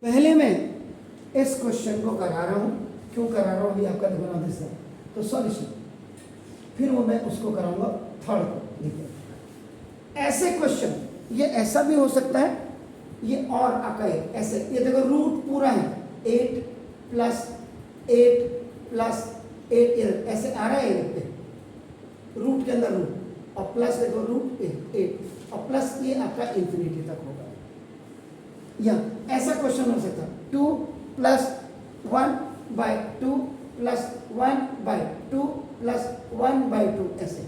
पहले मैं इस क्वेश्चन को करा रहा हूँ, क्यों करा रहा हूँ अभी आपका दिमाग दिस है तो सॉल्यूशन, फिर वो मैं उसको कराऊंगा थर्ड को। देखिए ऐसे क्वेश्चन, ये ऐसा भी हो सकता है, ये और आका ऐसे, ये देखो रूट पूरा है 8 प्लस 8 प्लस 8 ऐसे आ रहा है पे रूट के अंदर रूट और प्लस देखो रूट 8 और प्लस ये आपका इंफिनिटी तक होगा। या ऐसा क्वेश्चन हो सकता है 2 plus 1 by 2 plus 1 by 2 plus 1 by 2 ऐसे।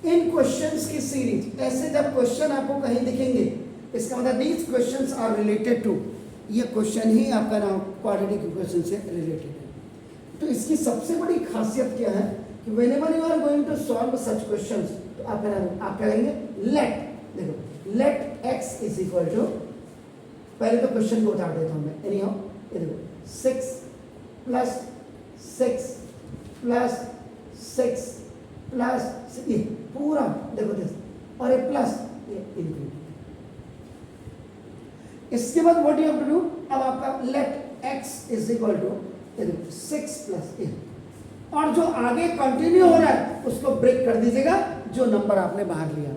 इन क्वेश्चंस की सीरीज, ऐसे जब क्वेश्चन आपको कहीं दिखेंगे इसका मतलब these questions are related to, ये क्वेश्चन ही आपका नाम क्वाड्रेटिक इक्वेशन से रिलेटेड है। तो इसकी सबसे बड़ी खासियत क्या है कि whenever you are going to solve such questions तो आप करेंगे लेट, देखो let x is equal to, पहले तो क्वेश्चन को उतार देता हूं मैं, एनी हाउ ये देखो 6 प्लस 6 प्लस 6 प्लस ये पूरा देखो दिस और ये प्लस ये इंक्लूड। इसके बाद what you have to do, अब आपका let x is equal to 6 plus A, और जो आगे कंटिन्यू हो रहा है उसको ब्रेक कर दीजिएगा, जो नंबर आपने बाहर लिया।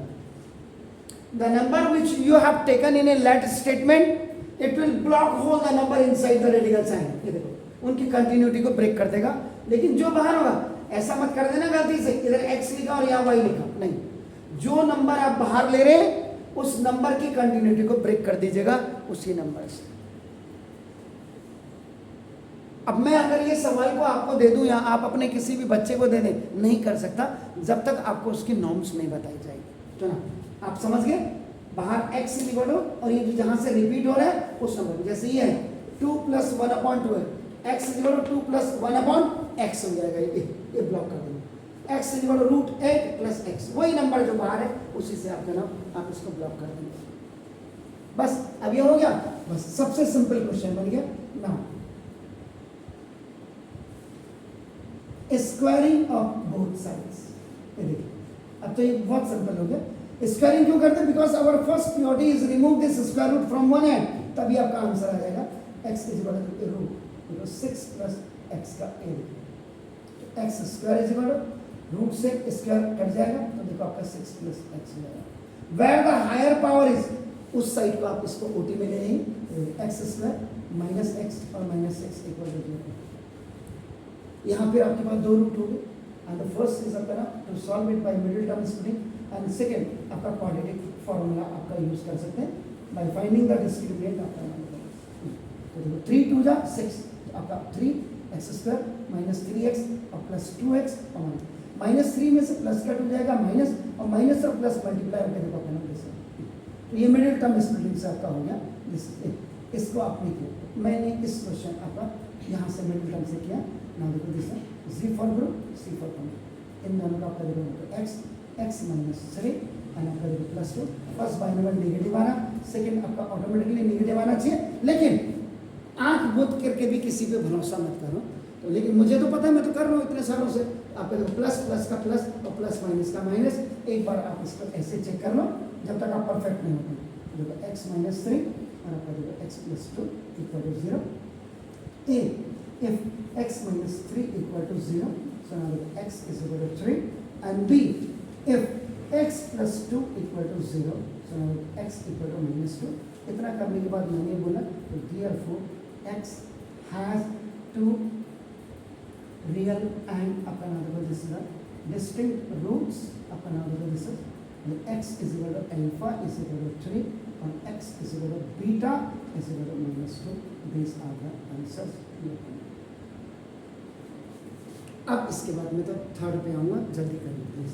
The number which you have taken in a let statement it will block whole the number inside the radical sign. ये देखो उनकी कंटिन्यूटी को ब्रेक कर देगा, लेकिन जो बाहर होगा ऐसा मत कर देना गलती से इधर x लिखा और यहाँ y लिखा, नहीं, जो नंबर आप बाहर ले रहे उस नंबर की कंटिन्यूटी को ब्रेक कर दीजिएगा उसी नंबर से। अब मैं अगर ये सवाल को आपको दे दूं या आप अपने किसी भी बच्चे को दे दें, नहीं कर सकता जब तक आपको उसकी नॉर्म्स नहीं बताई जाएगी। तो ना आप समझ गए, बाहर x लिखो और ये जहां से रिपीट हो रहा है उस नंबर, जैसे ये है 2 प्लस 1/2 है, x लिखो 2 प्लस 1/x हो जाएगा, ये ब्लॉक कर देंगे। x लिखो रूट 8 प्लस x, वही नंबर जो बाहर है उसी से आपका नाम आप इसको ब्लॉक कर देंगे। बस अब ये हो गया, बस सबसे सिंपल क्वेश्चन बन गया ना, स्क्वायरिंग ऑफ बोथ साइड्स। अब तो ये बहुत सिंपल हो गया। स्क्वायरिंग क्यों करते हैं, because our first priority is remove this square root from one end, तभी आपका आंसर आ जाएगा x is equal to root, because 6 plus x का एरिया, तो x square is equal to root से स्क्वायर कट जाएगा तो देखो आपका 6 प्लस x हो जाएगा। Where the higher power is, उस साइड को आप इसको ओटी में ले लेंगे, x स्क्वायर माइनस x और माइनस 6 इक्वल टू 0। यहाँ पे आपके पास दो रूट हो गए, एंड द फर्स्ट इज आपका ना to solve it by middle term splitting, and second आपका क्वाड्रेटिक फार्मूला आपका यूज कर सकते हैं बाय फाइंडिंग द डिस्क्रिमिनेंट आपका। तो देखो 3 2 जा 6, तो आपका 3x स्क्वायर माइनस 3x और प्लस 2x और माइनस 3 में से प्लस कट हो जाएगा माइनस, और माइनस और प्लस मल्टीप्लाई होकर देखो अपना नंबर। तो ये मिडिल टर्म स्प्लिटिंग से आपका हो गया दिस, इसको आपने किया, मैंने इस क्वेश्चन आपका यहाँ से मिडिल टर्म से किया। नाउ देखो दिस है z for group c for common, इन दोनों का आपका देखो x माइनस 3 एंड आपका देखो प्लस 2, फर्स्ट बाइनोमियल नेगेटिव आना, सेकंड आपका ऑटोमेटिकली नेगेटिव आना चाहिए, लेकिन आंख बंद करके भी किसी पे भरोसा मत करो। तो लेकिन मुझे तो पता है, मैं तो कर रहा हूँ इतने सालों से। आपका देखो प्लस प्लस का प्लस और प्लस माइनस का माइनस, एक बार आप इसको ऐसे चेक कर लो जब तक आप परफेक्ट नहीं होते। देखो x माइनस 3 और आपका देखो x plus 2 equal to 0। if x minus 3 equal to 0, so now x is equal to 3, and b if x plus 2 equal to 0, so now x equal to minus 2। इतना करने के बाद मैंने बोला तो therefore x has two real and अपना नाम देखो this is a distinct roots, अपना नाम देखो this is x is equal to alpha is equal to 3 and x is equal to beta is equal to minus 2। These are the answers। अब इसके बाद मैं तो थर्ड पे आऊँगा, जल्दी करिए प्लीज।